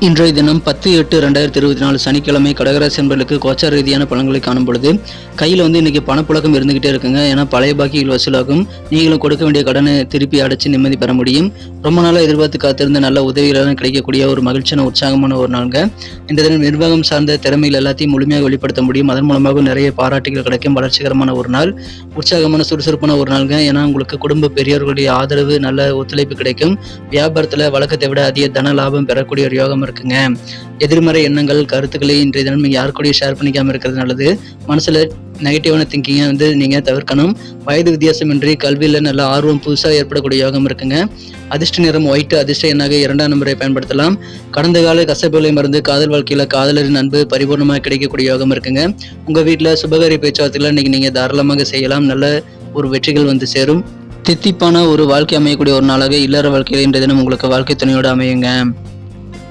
இன்றைய தினம் 10/8/2024 சனிக்கிழமை கடகராசி என்பவர்களுக்கு கோச்சார ரீதியான பலன்களை காணும் பொழுது கையில் இன்னைக்கு பணப்புழக்கம் இருந்துகிட்டே இருக்குங்க. ஏன்னா பழைய பாக்கிகள் வசூலாகும், நீங்களும் கொடுக்க வேண்டிய கடனை திருப்பி அடைச்சு நிம்மதி பெற முடியும். ரொம்ப நாளாக எதிர்பார்த்து காத்திருந்த நல்ல உதவிகளான கிடைக்கக்கூடிய ஒரு மகிழ்ச்சியான உற்சாகமான ஒரு நாளுங்க. இந்த தினம் நிர்வாகம் சார்ந்த திறமைகள் எல்லாத்தையும் முழுமையாக வெளிப்படுத்த முடியும். அதன் மூலமாக நிறைய பாராட்டுகள் கிடைக்கும். வளர்ச்சிகரமான ஒரு நாள், உற்சாகமான சுறுசுறுப்பான ஒரு நாளுங்க. ஏன்னா உங்களுக்கு குடும்ப பெரியவர்களுடைய ஆதரவு, நல்ல ஒத்துழைப்பு கிடைக்கும். வியாபாரத்தில் வழக்கத்தை விட அதிக தன லாபம் பெறக்கூடிய ஒரு யோகம் இருக்குங்க. எதிர்மறை எண்ணங்கள், கருத்துக்களை இன்றைய தினம் நீங்க யாரு கூடயும் ஷேர் பண்ணிக்காம இருக்கிறது நல்லது. மனசுல நெகட்டிவான திங்கிங்கை நீங்க தவிர்க்கணும். வயது வித்தியாசமின்றி கல்வியில நல்ல ஆர்வம் புதுசாக ஏற்படக்கூடிய யோகம் இருக்குங்க. அதிர்ஷ்ட நிறம் ஒயிட், அதிர்ஷ்ட எண்ணாக 2ஆம் நம்பரை பயன்படுத்தலாம். கடந்த கால கசப்புகளை மறந்து காதல் வாழ்க்கையில காதலரின் அன்பு பரிபூர்ணமாக கிடைக்கக்கூடிய யோகம் இருக்குங்க. உங்க வீட்டுல சுபகாரிய பேச்சுவார்த்தைகளை இன்னைக்கு நீங்க தாராளமாக செய்யலாம். நல்ல ஒரு வெற்றிகள் சேரும். தித்திப்பான ஒரு வாழ்க்கை அமையக்கூடிய ஒரு நாளாக இல்லற வாழ்க்கையில இன்றைய தினம் உங்களுக்கு வாழ்க்கை துணையோடு அமையுங்க.